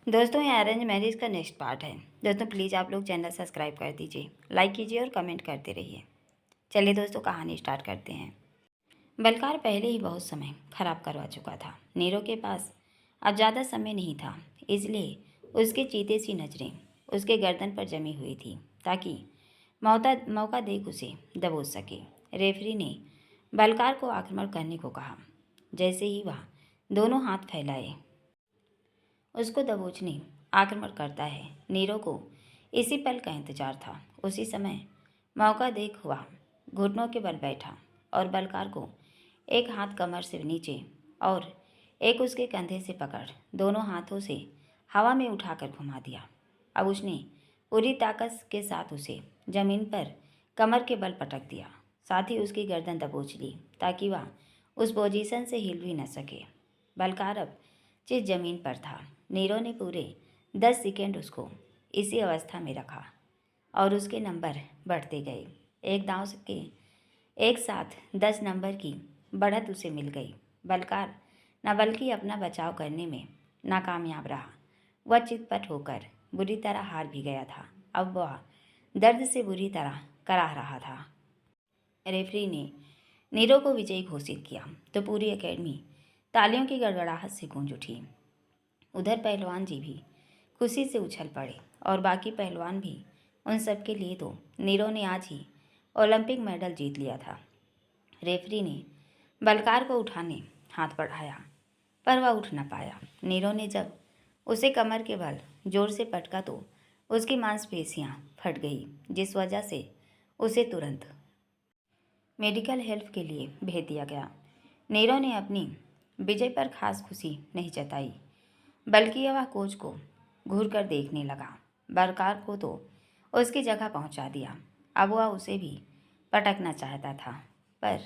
दोस्तों ये arrange marriage का नेक्स्ट पार्ट है। दोस्तों प्लीज़ आप लोग चैनल सब्सक्राइब कर दीजिए, लाइक कीजिए और कमेंट करते रहिए। चलिए दोस्तों कहानी स्टार्ट करते हैं। बलकार पहले ही बहुत समय खराब करवा चुका था। नीरो के पास अब ज़्यादा समय नहीं था, इसलिए उसकी चीते सी नज़रें उसके गर्दन पर जमी हुई थी ताकि मौका देख उसे दबोच सके। रेफरी ने बलकार को आक्रमण करने को कहा। जैसे ही वह दोनों हाथ फैलाए उसको दबोचने आक्रमण करता है। नीरो को इसी पल का इंतजार था। उसी समय मौका देख हुआ घुटनों के बल बैठा और बलकार को एक हाथ कमर से नीचे और एक उसके कंधे से पकड़ दोनों हाथों से हवा में उठाकर घुमा दिया। अब उसने पूरी ताकत के साथ उसे जमीन पर कमर के बल पटक दिया, साथ ही उसकी गर्दन दबोच ली ताकि वह उस पोजीशन से हिल भी न सके। बलकार अब जिस जमीन पर था, नीरो ने पूरे 10 सेकेंड उसको इसी अवस्था में रखा और उसके नंबर बढ़ते गए। एक दांव के एक साथ 10 नंबर की बढ़त उसे मिल गई। बलकार न बल्कि अपना बचाव करने में नाकामयाब रहा। वह चितपट होकर बुरी तरह हार भी गया था। अब वह दर्द से बुरी तरह कराह रहा था। रेफरी ने नीरो को विजयी घोषित किया तो पूरी एकेडमी तालियों की गड़गड़ाहट से गूंज उठी। उधर पहलवान जी भी खुशी से उछल पड़े और बाकी पहलवान भी। उन सब के लिए तो नीरो ने आज ही ओलंपिक मेडल जीत लिया था। रेफरी ने बलकार को उठाने हाथ बढ़ाया पर वह उठ न पाया। नीरो ने जब उसे कमर के बल जोर से पटका तो उसकी मांसपेशियां फट गई, जिस वजह से उसे तुरंत मेडिकल हेल्प के लिए भेज दिया गया। नीरो ने अपनी विजय पर खास खुशी नहीं जताई, बल्कि वह कोच को घूर कर देखने लगा। बलकार को तो उसकी जगह पहुंचा दिया। अब वह उसे भी पटकना चाहता था, पर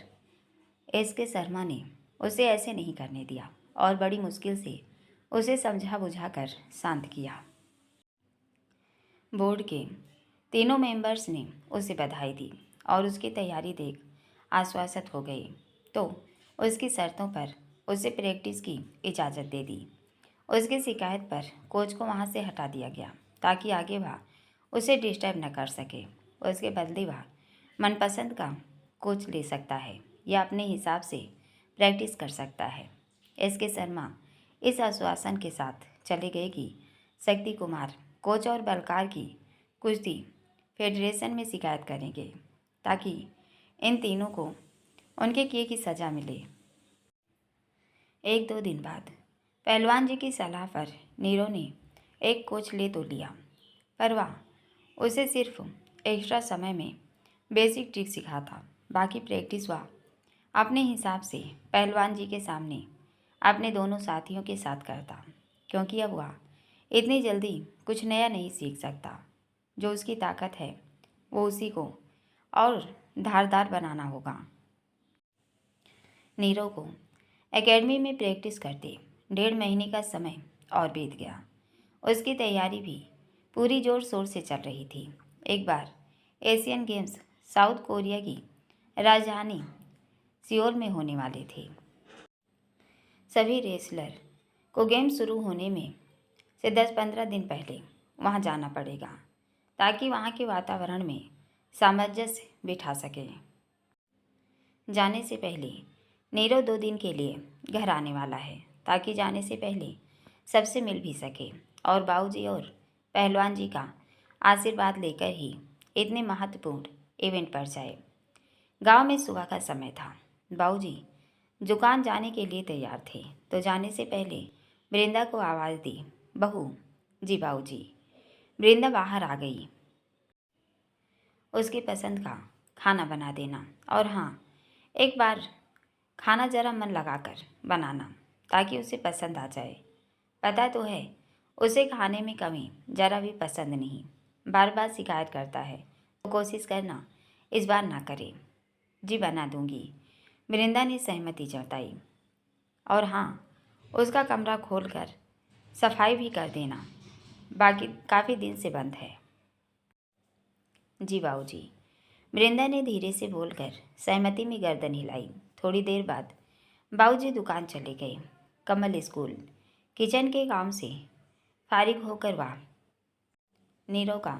एसके शर्मा ने उसे ऐसे नहीं करने दिया और बड़ी मुश्किल से उसे समझा बुझा कर शांत किया। बोर्ड के तीनों मेंबर्स ने उसे बधाई दी और उसकी तैयारी देख आश्वासित हो गए तो उसकी शर्तों पर उसे प्रैक्टिस की इजाज़त दे दी। उसकी शिकायत पर कोच को वहाँ से हटा दिया गया ताकि आगे वह उसे डिस्टर्ब न कर सके। उसके बदले वह मनपसंद का कोच ले सकता है या अपने हिसाब से प्रैक्टिस कर सकता है। एसके शर्मा इस आश्वासन के साथ चले गए कि शक्ति कुमार कोच और बलकार की कुश्ती फेडरेशन में शिकायत करेंगे ताकि इन तीनों को उनके किए की सज़ा मिले। 1-2 दिन बाद पहलवान जी की सलाह पर नीरो ने एक कोच ले तो लिया, पर वह उसे सिर्फ एक्स्ट्रा समय में बेसिक ट्रिक सिखाता। बाकी प्रैक्टिस वह अपने हिसाब से पहलवान जी के सामने अपने दोनों साथियों के साथ करता, क्योंकि अब वह इतनी जल्दी कुछ नया नहीं सीख सकता। जो उसकी ताकत है वो उसी को और धारदार बनाना होगा। नीरो को एकेडमी में प्रैक्टिस करते 1.5 महीने का समय और बीत गया। उसकी तैयारी भी पूरी जोर शोर से चल रही थी। एक बार एशियन गेम्स साउथ कोरिया की राजधानी सियोल में होने वाले थे। सभी रेसलर को गेम शुरू होने में से 10-15 दिन पहले वहां जाना पड़ेगा ताकि वहां के वातावरण में सामंजस्य बिठा सके। जाने से पहले नीरो 2 दिन के लिए घर आने वाला है ताकि जाने से पहले सबसे मिल भी सके और बाबूजी और पहलवान जी का आशीर्वाद लेकर ही इतने महत्वपूर्ण इवेंट पर जाए। गांव में सुबह का समय था। बाबूजी दुकान जाने के लिए तैयार थे तो जाने से पहले वृंदा को आवाज़ दी, बहू जी बाबूजी। वृंदा बाहर आ गई। उसकी पसंद का खाना बना देना और हाँ, एक बार खाना ज़रा मन लगाकर बनाना ताकि उसे पसंद आ जाए। पता तो है उसे खाने में कमी ज़रा भी पसंद नहीं, बार बार शिकायत करता है, तो कोशिश करना इस बार ना करे। जी बना दूंगी, वृंदा ने सहमति जताई। और हाँ, उसका कमरा खोलकर सफाई भी कर देना, बाकी काफ़ी दिन से बंद है। जी बाबूजी, वृंदा ने धीरे से बोलकर सहमति में गर्दन हिलाई। थोड़ी देर बाद बाबूजी दुकान चले गए। कमल स्कूल किचन के काम से फारिग होकर वह नीरव का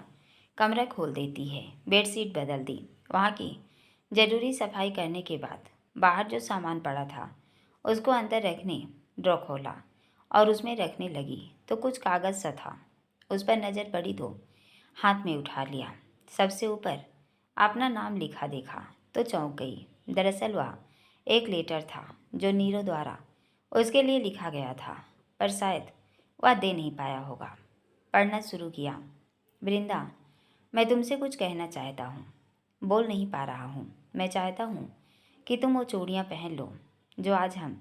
कमरा खोल देती है, बेडशीट बदल दी। वहाँ की ज़रूरी सफाई करने के बाद बाहर जो सामान पड़ा था उसको अंदर रखने ड्रॉ खोला और उसमें रखने लगी तो कुछ कागज़ सा था। उस पर नज़र पड़ी तो हाथ में उठा लिया। सबसे ऊपर अपना नाम लिखा देखा तो चौंक गई। दरअसल वह एक लेटर था जो नीरव द्वारा उसके लिए लिखा गया था, पर शायद वह दे नहीं पाया होगा। पढ़ना शुरू किया। वृंदा, मैं तुमसे कुछ कहना चाहता हूँ। बोल नहीं पा रहा हूँ। मैं चाहता हूँ कि तुम वो चूड़ियाँ पहन लो जो आज हम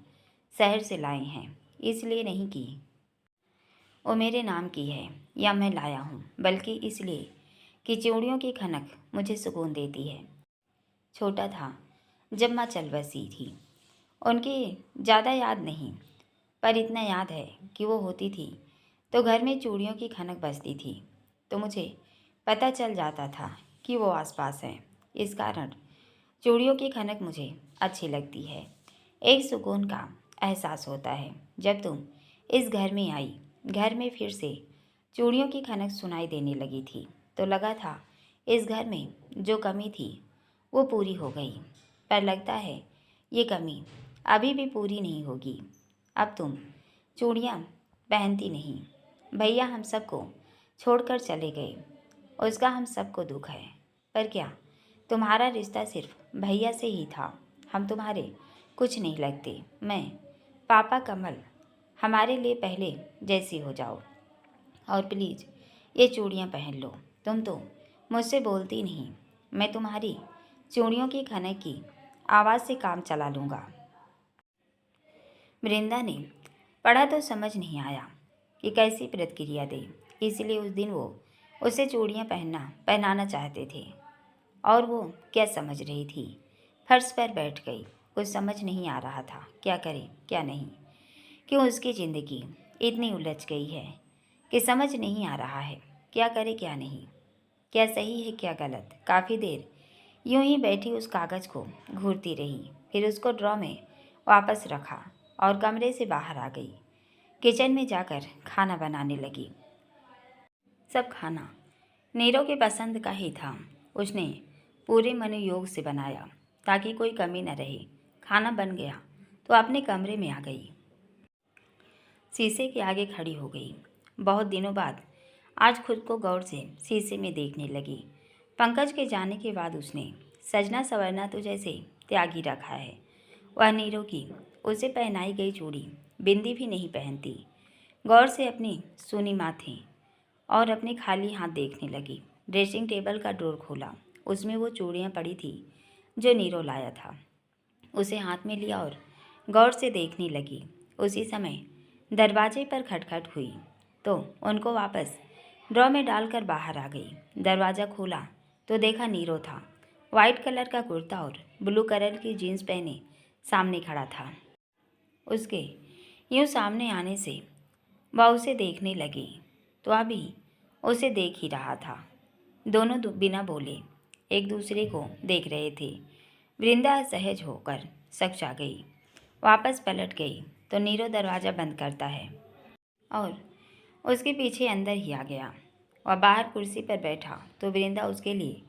शहर से लाए हैं, इसलिए नहीं कि वो मेरे नाम की है या मैं लाया हूँ, बल्कि इसलिए कि चूड़ियों की खनक मुझे सुकून देती है। छोटा था जब माँ चल बसी थी। उनकी ज़्यादा याद नहीं, पर इतना याद है कि वो होती थी तो घर में चूड़ियों की खनक बजती थी तो मुझे पता चल जाता था कि वो आसपास है। इस कारण चूड़ियों की खनक मुझे अच्छी लगती है। एक सुकून का एहसास होता है। जब तुम इस घर में आई, घर में फिर से चूड़ियों की खनक सुनाई देने लगी थी तो लगा था इस घर में जो कमी थी वो पूरी हो गई, पर लगता है ये कमी अभी भी पूरी नहीं होगी। अब तुम चूड़ियाँ पहनती नहीं। भैया हम सबको छोड़कर चले गए, उसका हम सबको दुख है, पर क्या तुम्हारा रिश्ता सिर्फ भैया से ही था? हम तुम्हारे कुछ नहीं लगते। मैं, पापा, कमल, हमारे लिए पहले जैसी हो जाओ और प्लीज़ ये चूड़ियाँ पहन लो। तुम तो मुझसे बोलती नहीं। मैं तुम्हारी चूड़ियों की खनक की आवाज़ से काम चला लूँगा। वृंदा ने पढ़ा तो समझ नहीं आया कि कैसी प्रतिक्रिया दे, इसलिए उस दिन वो उसे चूड़ियाँ पहनाना चाहते थे और वो क्या समझ रही थी। फर्श पर बैठ गई। कुछ समझ नहीं आ रहा था क्या करे क्या नहीं। क्यों उसकी ज़िंदगी इतनी उलझ गई है कि समझ नहीं आ रहा है क्या करे क्या नहीं, क्या सही है क्या गलत। काफ़ी देर यूं ही बैठी उस कागज़ को घूरती रही, फिर उसको ड्रॉ में वापस रखा और कमरे से बाहर आ गई। किचन में जाकर खाना बनाने लगी। सब खाना नीरव के पसंद का ही था। उसने पूरे मनोयोग से बनाया ताकि कोई कमी न रहे। खाना बन गया तो अपने कमरे में आ गई। शीशे के आगे खड़ी हो गई। बहुत दिनों बाद आज खुद को गौर से शीशे में देखने लगी। पंकज के जाने के बाद उसने सजना संवरना तो जैसे त्यागी रखा है। वह नीरव की उसे पहनाई गई चूड़ी बिंदी भी नहीं पहनती। गौर से अपनी सूनी माथे और अपने खाली हाथ देखने लगी। ड्रेसिंग टेबल का ड्रॉर खोला। उसमें वो चूड़ियाँ पड़ी थी जो नीरव लाया था। उसे हाथ में लिया और गौर से देखने लगी। उसी समय दरवाजे पर खटखट हुई तो उनको वापस ड्रॉ में डालकर बाहर आ गई। दरवाज़ा खोला तो देखा नीरव था। वाइट कलर का कुर्ता और ब्लू कलर की जीन्स पहने सामने खड़ा था। उसके यूँ सामने आने से वह उसे देखने लगी तो अभी उसे देख ही रहा था। दोनों बिना बोले एक दूसरे को देख रहे थे। वृंदा असहज होकर सकचा गई। वापस पलट गई तो नीरव दरवाज़ा बंद करता है और उसके पीछे अंदर ही आ गया। वह बाहर कुर्सी पर बैठा तो वृंदा उसके लिए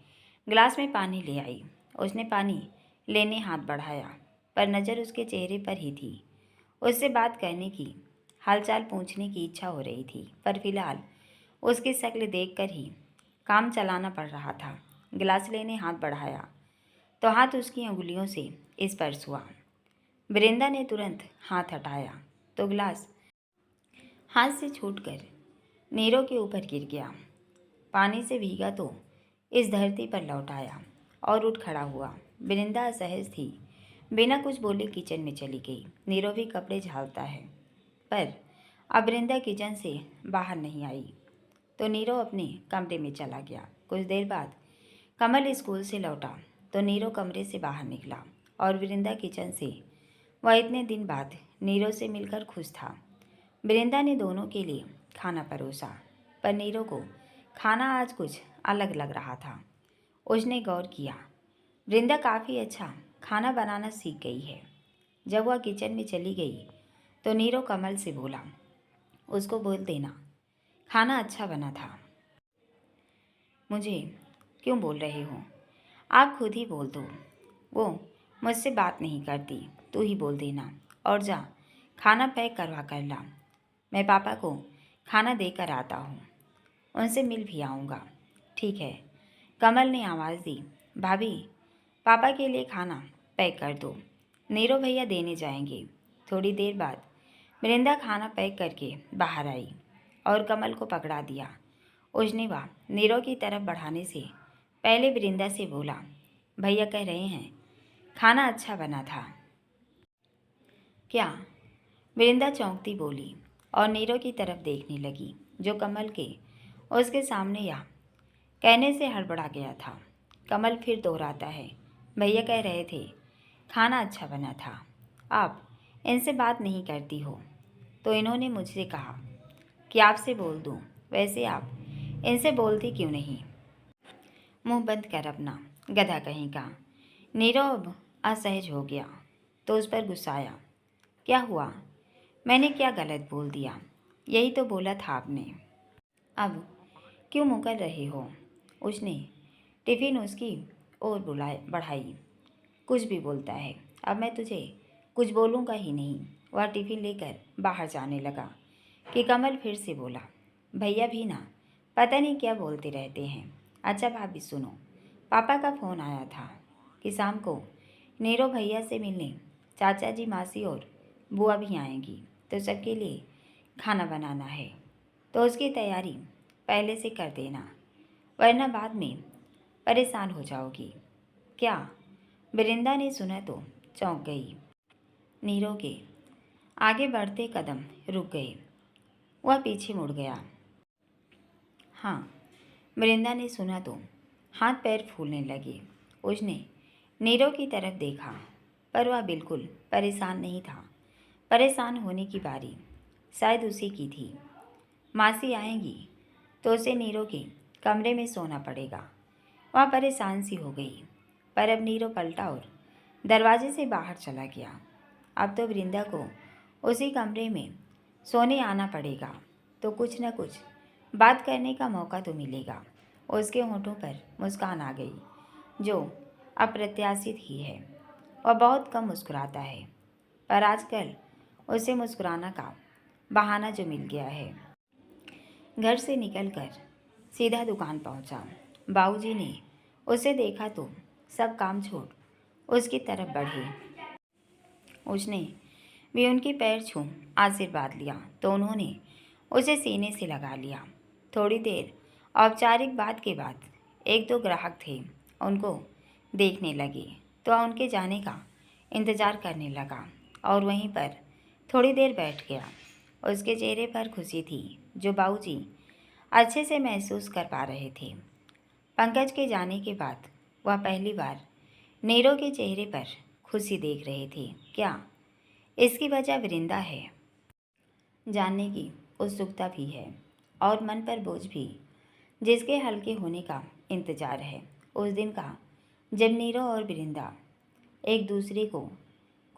गिलास में पानी ले आई। उसने पानी लेने हाथ बढ़ाया पर नज़र उसके चेहरे पर ही थी। उससे बात करने की, हालचाल पूछने की इच्छा हो रही थी, पर फिलहाल उसकी शक्ल देखकर ही काम चलाना पड़ रहा था। गिलास लेने हाथ बढ़ाया तो हाथ उसकी अंगुलियों से स्पर्श हुआ। वृंदा ने तुरंत हाथ हटाया तो गिलास हाथ से छूटकर नीरव के ऊपर गिर गया। पानी से भीगा तो इस धरती पर लौट आया और उठ खड़ा हुआ। वृंदा असहज थी, बिना कुछ बोले किचन में चली गई। नीरव भी कपड़े झाड़ता है, पर अब वृंदा किचन से बाहर नहीं आई तो नीरव अपने कमरे में चला गया। कुछ देर बाद कमल स्कूल से लौटा तो नीरव कमरे से बाहर निकला और वृंदा किचन से। वह इतने दिन बाद नीरव से मिलकर खुश था। वृंदा ने दोनों के लिए खाना परोसा, पर नीरव को खाना आज कुछ अलग लग रहा था। उसने गौर किया, वृंदा काफ़ी अच्छा खाना बनाना सीख गई है। जब वह किचन में चली गई तो नीरव कमल से बोला, उसको बोल देना खाना अच्छा बना था। मुझे क्यों बोल रहे हो? आप खुद ही बोल दो। वो मुझसे बात नहीं करती, तू ही बोल देना। और जा, खाना पैक करवा कर ला। मैं पापा को खाना देकर आता हूँ, उनसे मिल भी आऊँगा। ठीक है, कमल ने आवाज़ दी। भाभी, पापा के लिए खाना पैक कर दो, नीरो भैया देने जाएंगे। थोड़ी देर बाद वृंदा खाना पैक करके बाहर आई और कमल को पकड़ा दिया। उसने वह नीरो की तरफ बढ़ाने से पहले वृंदा से बोला, भैया कह रहे हैं खाना अच्छा बना था। क्या? वृंदा चौंकती बोली और नीरो की तरफ देखने लगी, जो कमल के उसके सामने या कहने से हड़बड़ा गया था। कमल फिर दोहराता है, भैया कह रहे थे खाना अच्छा बना था। आप इनसे बात नहीं करती हो, तो इन्होंने मुझसे कहा कि आपसे बोल दूं। वैसे आप इनसे बोलती क्यों नहीं? मुंह बंद कर अपना, गधा कहीं का। नीरव असहज हो गया तो उस पर गुस्सा आया। क्या हुआ? मैंने क्या गलत बोल दिया? यही तो बोला था आपने। अब क्यों मुकर रहे हो? उसने टिफ़िन उसकी ओर बढ़ाई। कुछ भी बोलता है, अब मैं तुझे कुछ बोलूँगा ही नहीं। वह टिफ़िन लेकर बाहर जाने लगा कि कमल फिर से बोला, भैया भी ना पता नहीं क्या बोलते रहते हैं। अच्छा भाभी सुनो, पापा का फ़ोन आया था कि शाम को नीरो भैया से मिलने चाचा जी, मासी और बुआ भी आएंगी, तो सबके लिए खाना बनाना है। तो उसकी तैयारी पहले से कर देना, वरना बाद में परेशान हो जाओगी। क्या? वृंदा ने सुना तो चौंक गई। नीरो के आगे बढ़ते कदम रुक गए। वह पीछे मुड़ गया। हाँ, वृंदा ने सुना तो हाथ पैर फूलने लगे। उसने नीरो की तरफ देखा, पर वह बिल्कुल परेशान नहीं था। परेशान होने की बारी शायद उसी की थी। मासी आएंगी तो उसे नीरो के कमरे में सोना पड़ेगा। वह परेशान सी हो गई, पर अब नीरो पलटा और दरवाजे से बाहर चला गया। अब तो वृंदा को उसी कमरे में सोने आना पड़ेगा, तो कुछ न कुछ बात करने का मौका तो मिलेगा। उसके होठों पर मुस्कान आ गई, जो अप्रत्याशित ही है। वह बहुत कम मुस्कुराता है, पर आजकल उसे मुस्कुराना का बहाना जो मिल गया है। घर से निकलकर सीधा दुकान पहुंचा। बाबूजी ने उसे देखा तो सब काम छोड़ उसकी तरफ बढ़े। उसने भी उनके पैर छू आशीर्वाद लिया, तो उन्होंने उसे सीने से लगा लिया। थोड़ी देर औपचारिक बात के बाद एक दो ग्राहक थे, उनको देखने लगे तो उनके जाने का इंतज़ार करने लगा और वहीं पर थोड़ी देर बैठ गया। उसके चेहरे पर खुशी थी, जो बाबूजी अच्छे से महसूस कर पा रहे थे। पंकज के जाने के बाद वह पहली बार नीरो के चेहरे पर खुशी देख रहे थे। क्या इसकी वजह वृंदा है? जानने की उत्सुकता भी है और मन पर बोझ भी, जिसके हल्के होने का इंतजार है। उस दिन का जब नीरो और वृंदा एक दूसरे को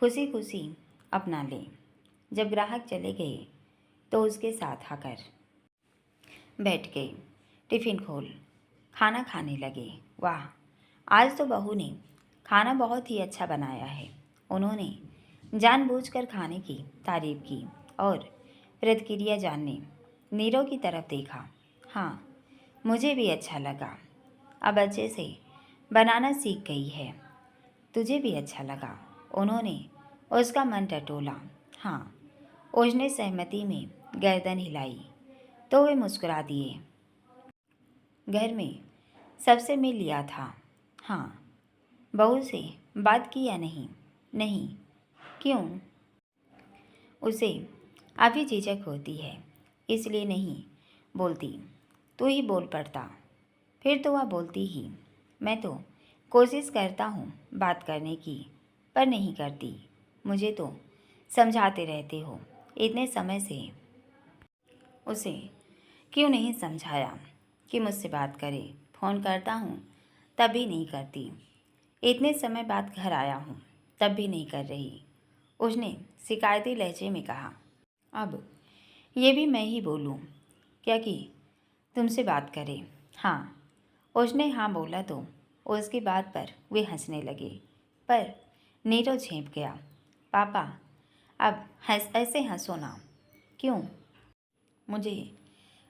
खुशी खुशी अपना ले। जब ग्राहक चले गए तो उसके साथ आकर बैठ गए, टिफ़िन खोल खाना खाने लगे। वाह, आज तो बहू ने खाना बहुत ही अच्छा बनाया है। उन्होंने जानबूझकर खाने की तारीफ की और प्रतिक्रिया जानने नीरो की तरफ देखा। हाँ, मुझे भी अच्छा लगा। अब अच्छे से बनाना सीख गई है। तुझे भी अच्छा लगा। उन्होंने उसका मन टटोला। हाँ, उसने सहमति में गर्दन हिलाई तो वे मुस्कुरा दिए। घर में सबसे मिल लिया था? हाँ। बहू से बात की या नहीं? नहीं। क्यों? उसे अभी झिझक होती है, इसलिए नहीं बोलती। तू ही बोल पड़ता, फिर तो वह बोलती ही। मैं तो कोशिश करता हूँ बात करने की, पर नहीं करती। मुझे तो समझाते रहते हो इतने समय से। उसे क्यों नहीं समझाया कि मुझसे बात करे? फ़ोन करता हूँ तब भी नहीं करती। इतने समय बाद घर आया हूँ तब भी नहीं कर रही। उसने शिकायती लहजे में कहा। अब ये भी मैं ही बोलूँ क्या कि तुमसे बात करे। हाँ, उसने हाँ बोला तो उसकी बात पर वे हंसने लगे, पर नीरव झेंप गया। पापा, अब ऐसे हंसो ना। क्यों? मुझे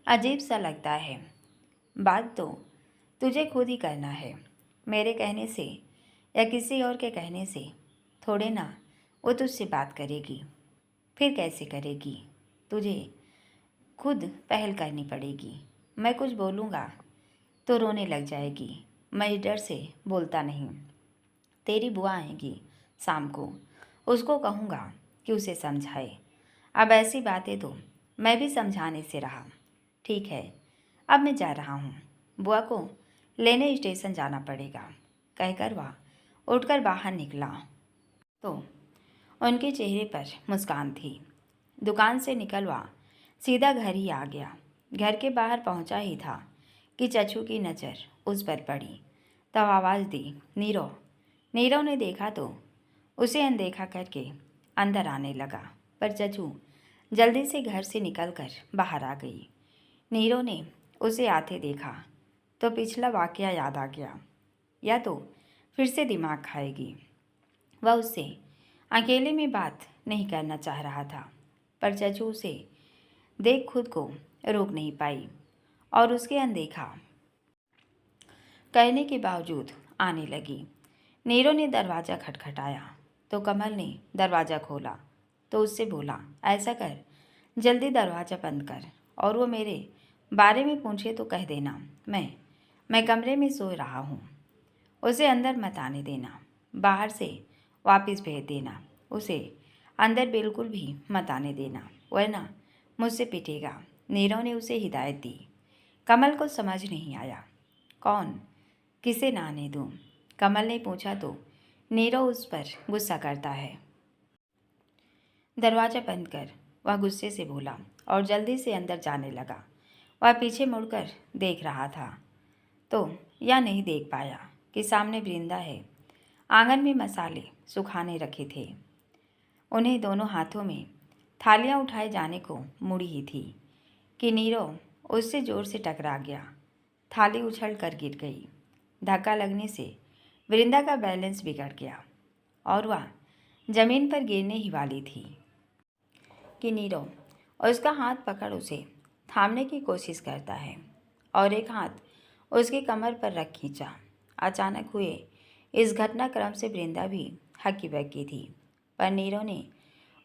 अजीब सा लगता है। बात तो तुझे खुद ही करना है। मेरे कहने से या किसी और के कहने से थोड़े ना वो तुझसे बात करेगी। फिर कैसे करेगी? तुझे खुद पहल करनी पड़ेगी। मैं कुछ बोलूँगा तो रोने लग जाएगी। मैं इस डर से बोलता नहीं। तेरी बुआ आएगी शाम को, उसको कहूँगा कि उसे समझाए। अब ऐसी बातें तो मैं भी समझाने से रहा। ठीक है, अब मैं जा रहा हूँ। बुआ को लेने स्टेशन जाना पड़ेगा, कहकर वह उठकर बाहर निकला तो उनके चेहरे पर मुस्कान थी। दुकान से निकल वह सीधा घर ही आ गया। घर के बाहर पहुंचा ही था कि चचू की नज़र उस पर पड़ी। तब आवाज़ दी, नीरव। नीरव ने देखा तो उसे अनदेखा करके अंदर आने लगा, पर चचू जल्दी से घर से निकलकर बाहर आ गई। नीरव ने उसे आते देखा तो पिछला वाकया याद आ गया। या तो फिर से दिमाग खाएगी। वह उससे अकेले में बात नहीं करना चाह रहा था, पर चचू उसे देख खुद को रोक नहीं पाई और उसके अनदेखा करने के बावजूद आने लगी। नीरव ने दरवाज़ा खटखटाया तो कमल ने दरवाज़ा खोला तो उससे बोला, ऐसा कर, जल्दी दरवाज़ा बंद कर, और वो मेरे बारे में पूछे तो कह देना मैं कमरे में सो रहा हूँ। उसे अंदर मत आने देना, बाहर से वापस भेज देना। उसे अंदर बिल्कुल भी मत आने देना, वरना मुझसे पिटेगा। नीरव ने उसे हिदायत दी। कमल को समझ नहीं आया, कौन किसे ना आने दूँ? कमल ने पूछा तो नीरव उस पर गुस्सा करता है। दरवाज़ा बंद कर, वह गुस्से से बोला और जल्दी से अंदर जाने लगा। वह पीछे मुड़कर देख रहा था तो यह नहीं देख पाया कि सामने वृंदा है। आंगन में मसाले सुखाने रखे थे। उन्हें दोनों हाथों में थालियां उठाए जाने को मुड़ी ही थी कि नीरव उससे जोर से टकरा गया। थाली उछल कर गिर गई। धक्का लगने से वृंदा का बैलेंस बिगड़ गया और वह जमीन पर गिरने ही वाली थी कि नीरव उसका हाथ पकड़ उसे थामने की कोशिश करता है और एक हाथ उसकी कमर पर रख खींचा। अचानक हुए इस घटनाक्रम से वृंदा भी हक्की बक्की थी, पर नीरव ने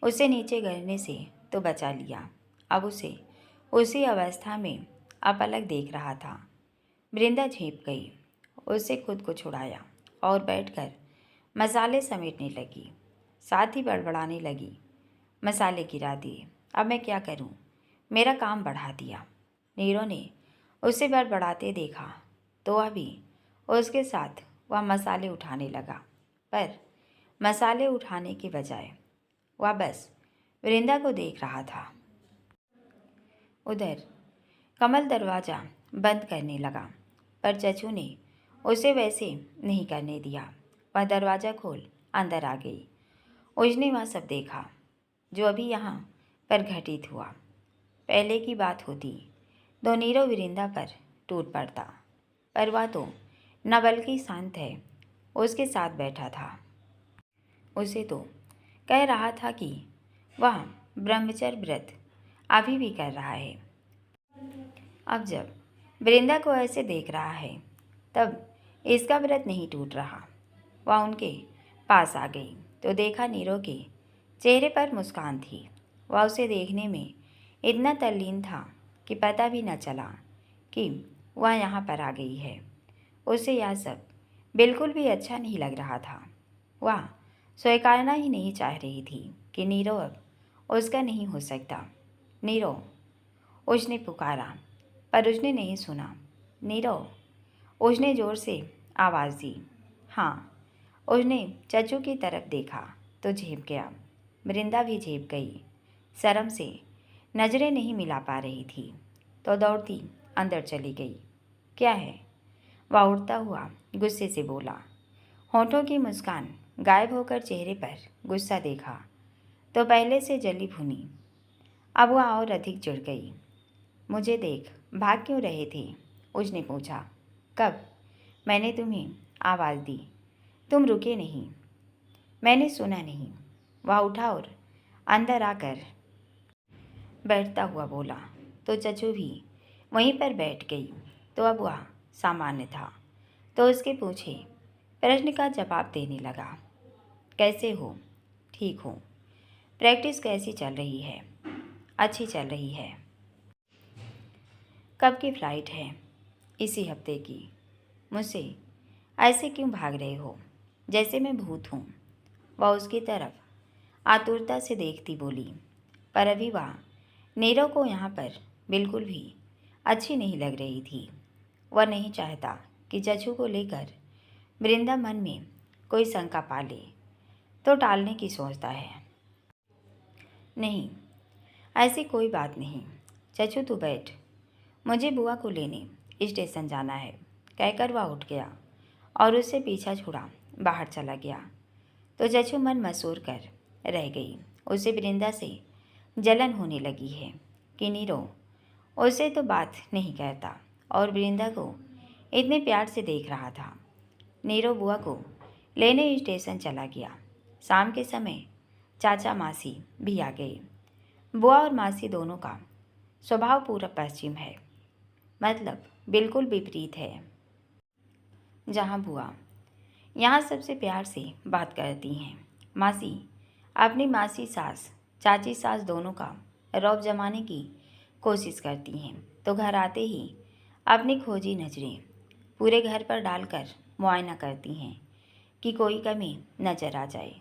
उसे नीचे गिरने से तो बचा लिया। अब उसे उसी अवस्था में अपलक देख रहा था। वृंदा झेंप गई, उससे खुद को छुड़ाया और बैठकर मसाले समेटने लगी। साथ ही बड़बड़ाने लगी, मसाले गिरा दिए, अब मैं क्या करूं? मेरा काम बढ़ा दिया। नीरव ने उसे बड़बड़ाते देखा तो वह भी उसके साथ वह मसाले उठाने लगा, पर मसाले उठाने के बजाय वह बस वृंदा को देख रहा था। उधर कमल दरवाज़ा बंद करने लगा, पर चचू ने उसे वैसे नहीं करने दिया। वह दरवाज़ा खोल अंदर आ गई। उसने वह सब देखा जो अभी यहाँ पर घटित हुआ। पहले की बात होती तो नीरव वृंदा पर टूट पड़ता, पर वह तो न बल्कि शांत है उसके साथ बैठा था। उसे तो कह रहा था कि वह ब्रह्मचर्य व्रत अभी भी कर रहा है। अब जब वृंदा को ऐसे देख रहा है तब इसका व्रत नहीं टूट रहा। वह उनके पास आ गई तो देखा नीरव के चेहरे पर मुस्कान थी। वह उसे देखने में इतना तल्लीन था कि पता भी न चला कि वह यहाँ पर आ गई है। उसे यह सब बिल्कुल भी अच्छा नहीं लग रहा था। वह स्वीकारना ही नहीं चाह रही थी कि नीरव अब उसका नहीं हो सकता। नीरव, उसने पुकारा, पर उसने नहीं सुना। नीरव, उसने ज़ोर से आवाज़ दी। हाँ, उसने चचू की तरफ देखा तो झेप गया। वृंदा भी झेप गई। शर्म से नज़रें नहीं मिला पा रही थी तो दौड़ती अंदर चली गई। क्या है? वह उठता हुआ गुस्से से बोला। होठों की मुस्कान गायब होकर चेहरे पर गुस्सा देखा तो पहले से जली भुनी अब वह और अधिक चिढ़ गई। मुझे देख भाग क्यों रहे थे? उसने पूछा। कब? मैंने तुम्हें आवाज़ दी, तुम रुके नहीं। मैंने सुना नहीं। वह उठा और अंदर आकर बैठता हुआ बोला। तो चचू भी वहीं पर बैठ गई। तो अब वह सामान्य था। तो उसके पूछे प्रश्न का जवाब देने लगा। कैसे हो? ठीक हूँ। प्रैक्टिस कैसी चल रही है? अच्छी चल रही है। कब की फ़्लाइट है? इसी हफ्ते की। मुझसे ऐसे क्यों भाग रहे हो, जैसे मैं भूत हूँ? वह उसकी तरफ आतुरता से देखती बोली। पर अभी वह नीरव को यहाँ पर बिल्कुल भी अच्छी नहीं लग रही थी। वह नहीं चाहता कि चचू को लेकर वृंदा मन में कोई शंका पाले, तो टालने की सोचता है। नहीं, ऐसी कोई बात नहीं। चचू तू बैठ, मुझे बुआ को लेने स्टेशन जाना है, कहकर वह उठ गया और उससे पीछा छुड़ा बाहर चला गया। तो चचू मन मसूर कर रह गई। उसे वृंदा से जलन होने लगी है कि नीरो उससे तो बात नहीं करता और वृंदा को इतने प्यार से देख रहा था। नीरो बुआ को लेने स्टेशन चला गया। शाम के समय चाचा मासी भी आ गए। बुआ और मासी दोनों का स्वभाव पूरा पश्चिम है, मतलब बिल्कुल विपरीत है। जहाँ बुआ यहाँ सबसे प्यार से बात करती हैं, मासी अपनी मासी सास चाची सास दोनों का रौब जमाने की कोशिश करती हैं। तो घर आते ही अपनी खोजी नज़रें पूरे घर पर डालकर मुआयना करती हैं कि कोई कमी नज़र आ जाए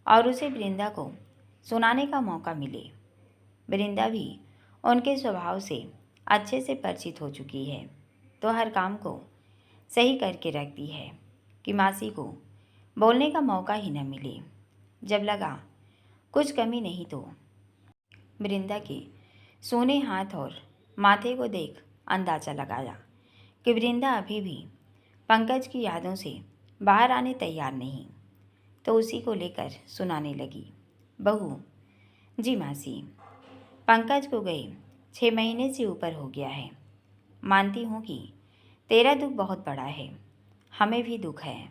और उसे वृंदा को सुनाने का मौका मिले। वृंदा भी उनके स्वभाव से अच्छे से परिचित हो चुकी है, तो हर काम को सही करके रखती है कि मासी को बोलने का मौका ही न मिले। जब लगा कुछ कमी नहीं तो वृंदा के सूने हाथ और माथे को देख अंदाज़ा लगाया कि वृंदा अभी भी पंकज की यादों से बाहर आने तैयार नहीं। तो उसी को लेकर सुनाने लगी। बहू जी मासी, पंकज को गए 6 महीने से ऊपर हो गया है। मानती हूँ कि तेरा दुख बहुत बड़ा है, हमें भी दुख है,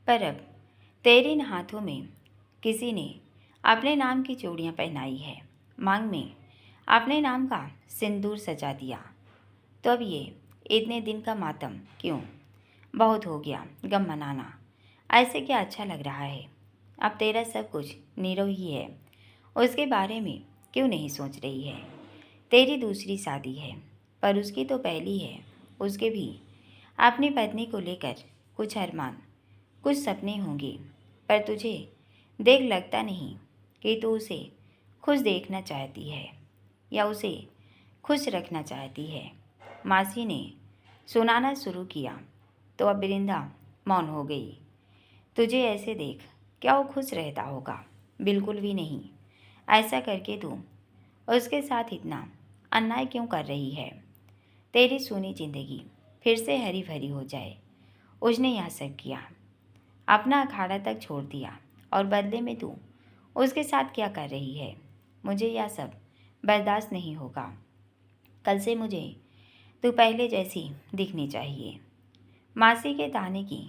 पर अब तेरे इन हाथों में किसी ने अपने नाम की चूड़ियाँ पहनाई है, मांग में अपने नाम का सिंदूर सजा दिया। तो अब ये इतने दिन का मातम क्यों? बहुत हो गया गम मनाना, ऐसे क्या अच्छा लग रहा है? अब तेरा सब कुछ नीरव ही है, उसके बारे में क्यों नहीं सोच रही है? तेरी दूसरी शादी है, पर उसकी तो पहली है। उसके भी अपनी पत्नी को लेकर कुछ अरमान, कुछ सपने होंगे, पर तुझे देख लगता नहीं कि तू उसे खुश देखना चाहती है या उसे खुश रखना चाहती है। मासी ने सुनाना शुरू किया तो अब वृंदा मौन हो गई। तुझे ऐसे देख क्या वो खुश रहता होगा? बिल्कुल भी नहीं। ऐसा करके तू उसके साथ इतना अन्याय क्यों कर रही है? तेरी सूनी जिंदगी फिर से हरी भरी हो जाए। उसने यह सब किया, अपना अखाड़ा तक छोड़ दिया, और बदले में तू उसके साथ क्या कर रही है? मुझे यह सब बर्दाश्त नहीं होगा। कल से मुझे तू पहले जैसी दिखनी चाहिए। मासी के ताने की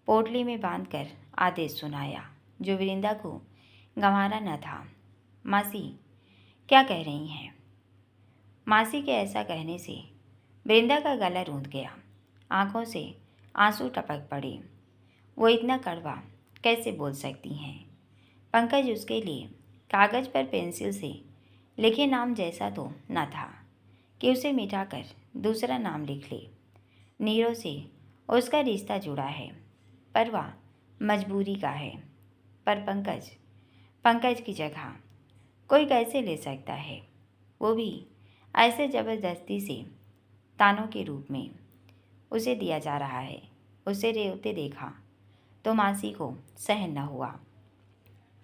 पोटली में बांधकर आदेश सुनाया, जो वृंदा को गंवारा न था। मासी क्या कह रही हैं? मासी के ऐसा कहने से वृंदा का गला रूंध गया, आंखों से आंसू टपक पड़े। वो इतना कड़वा कैसे बोल सकती हैं? पंकज उसके लिए कागज़ पर पेंसिल से लिखे नाम जैसा तो न था कि उसे मिटाकर दूसरा नाम लिख ले। नीरो से उसका रिश्ता जुड़ा है, पर वह मजबूरी का है। पर पंकज की जगह कोई कैसे ले सकता है? वो भी ऐसे ज़बरदस्ती से तानों के रूप में उसे दिया जा रहा है। उसे रोते देखा तो मासी को सहन न हुआ।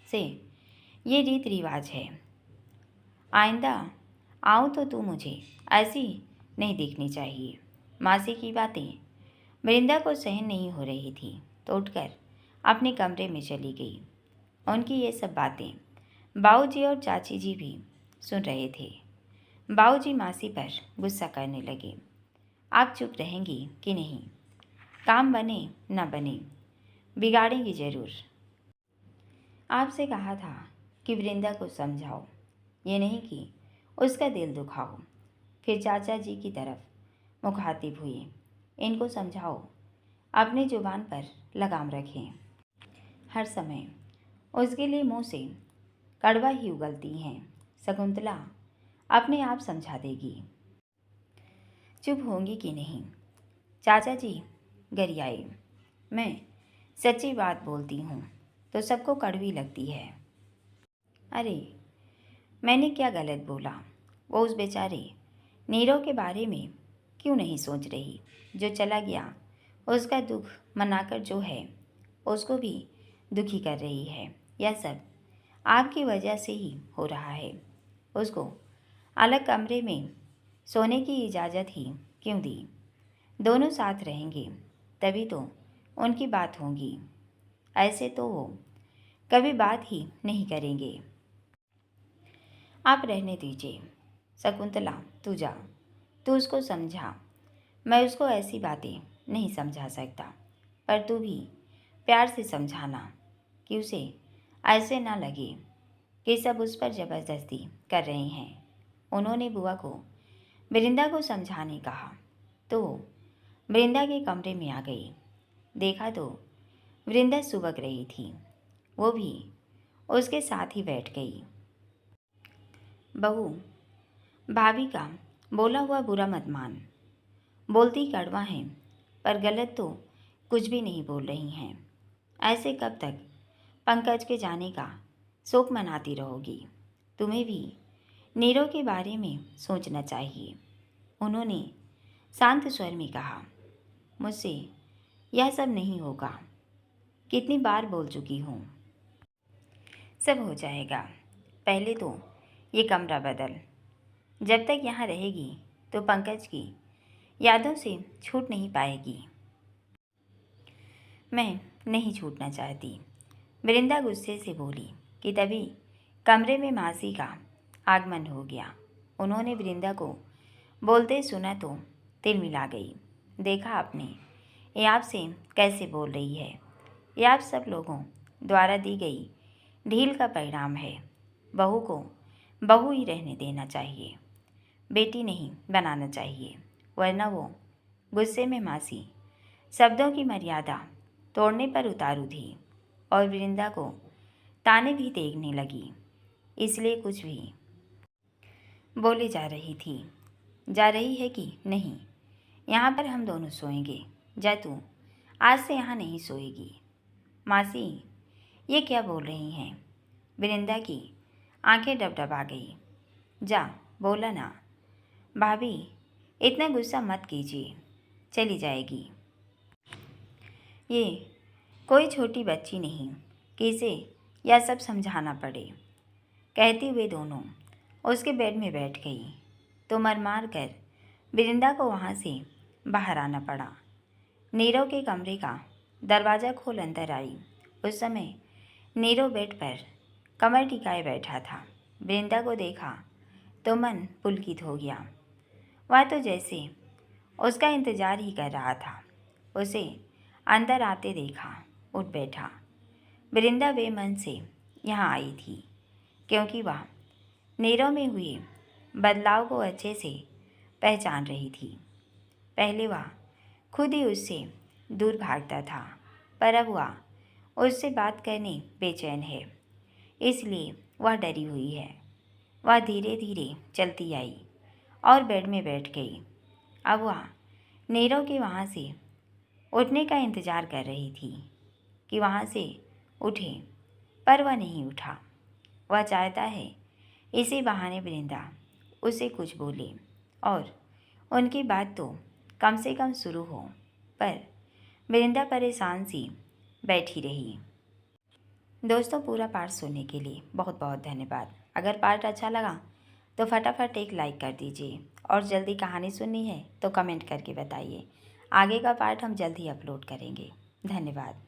से ये रीत रिवाज है, आइंदा आऊँ तो तू मुझे ऐसी नहीं दिखनी चाहिए। मासी की बातें वृंदा को सहन नहीं हो रही थी, तो उठकर अपने कमरे में चली गई। उनकी ये सब बातें बाऊजी और चाची जी भी सुन रहे थे। बाबूजी मासी पर गुस्सा करने लगे। आप चुप रहेंगी कि नहीं? काम बने न बने, बिगाड़ेंगी जरूर। आपसे कहा था कि वृंदा को समझाओ, ये नहीं कि उसका दिल दुखाओ। फिर चाचा जी की तरफ मुखातिब हुए। इनको समझाओ, अपनी जुबान पर लगाम रखें। हर समय उसके लिए मुंह से कड़वा ही उगलती हैं। शकुंतला अपने आप समझा देगी। चुप होंगी कि नहीं? चाचा जी गरियाए। मैं सच्ची बात बोलती हूँ तो सबको कड़वी लगती है। अरे मैंने क्या गलत बोला? वो उस बेचारे नीरव के बारे में क्यों नहीं सोच रही? जो चला गया उसका दुख मनाकर जो है उसको भी दुखी कर रही है। यह सब आपकी वजह से ही हो रहा है। उसको अलग कमरे में सोने की इजाज़त ही क्यों दी? दोनों साथ रहेंगे तभी तो उनकी बात होगी। ऐसे तो वो कभी बात ही नहीं करेंगे। आप रहने दीजिए। शकुंतला तू जा, तू उसको समझा। मैं उसको ऐसी बातें नहीं समझा सकता, पर तू भी प्यार से समझाना कि उसे ऐसे ना लगे कि सब उस पर ज़बरदस्ती कर रहे हैं। उन्होंने बुआ को वृंदा को समझाने कहा तो वृंदा के कमरे में आ गई। देखा तो वृंदा सुबक रही थी। वो भी उसके साथ ही बैठ गई। बहू, भाभी का बोला हुआ बुरा मत मान। बोलती कड़वा हैं पर गलत तो कुछ भी नहीं बोल रही हैं। ऐसे कब तक पंकज के जाने का शोक मनाती रहोगी? तुम्हें भी नीरव के बारे में सोचना चाहिए। उन्होंने शांत स्वर में कहा, मुझसे यह सब नहीं होगा। कितनी बार बोल चुकी हूँ। सब हो जाएगा। पहले तो ये कमरा बदल। जब तक यहाँ रहेगी तो पंकज की यादों से छूट नहीं पाएगी। मैं नहीं छूटना चाहती, वृंदा गुस्से से बोली कि तभी कमरे में मासी का आगमन हो गया। उन्होंने वृंदा को बोलते सुना तो तिलमिला गई। देखा आपने, ये आपसे कैसे बोल रही है। ये आप सब लोगों द्वारा दी गई ढील का परिणाम है। बहू को बहू ही रहने देना चाहिए, बेटी नहीं बनाना चाहिए, वरना वो गुस्से में मासी शब्दों की मर्यादा तोड़ने पर उतारू थी और वृंदा को ताने भी देखने लगी। इसलिए कुछ भी बोली जा रही थी। जा रही है कि नहीं? यहाँ पर हम दोनों सोएंगे। जा तू आज से यहाँ नहीं सोएगी। मासी ये क्या बोल रही हैं? वृंदा की आंखें डबडबा गई। जा बोला ना। भाभी इतना गुस्सा मत कीजिए, चली जाएगी। ये कोई छोटी बच्ची नहीं कि इसे यह सब समझाना पड़े। कहते हुए दोनों उसके बेड में बैठ गई तो मर कर वृंदा को वहाँ से बाहर आना पड़ा। नीरव के कमरे का दरवाज़ा खोल अंदर आई। उस समय नीरव बेड पर कमर टिकाए बैठा था। वृंदा को देखा तो मन पुलकित हो गया। वह तो जैसे उसका इंतज़ार ही कर रहा था। उसे अंदर आते देखा, उठ बैठा। वृंदा बेमन से यहाँ आई थी क्योंकि वह नीरव में हुए बदलाव को अच्छे से पहचान रही थी। पहले वह खुद ही उससे दूर भागता था, पर अब वह उससे बात करने बेचैन है, इसलिए वह डरी हुई है। वह धीरे धीरे चलती आई और बेड में बैठ गई। अब वह नीरव के वहाँ से उठने का इंतज़ार कर रही थी कि वहाँ से उठे, पर वह नहीं उठा। वह चाहता है इसी बहाने वृंदा उसे कुछ बोले और उनकी बात तो कम से कम शुरू हो, पर वृंदा परेशान सी बैठी रही। दोस्तों, पूरा पार्ट सुनने के लिए बहुत बहुत धन्यवाद। अगर पार्ट अच्छा लगा तो फटाफट एक लाइक कर दीजिए और जल्दी कहानी सुननी है तो कमेंट करके बताइए। आगे का पार्ट हम जल्द ही अपलोड करेंगे। धन्यवाद।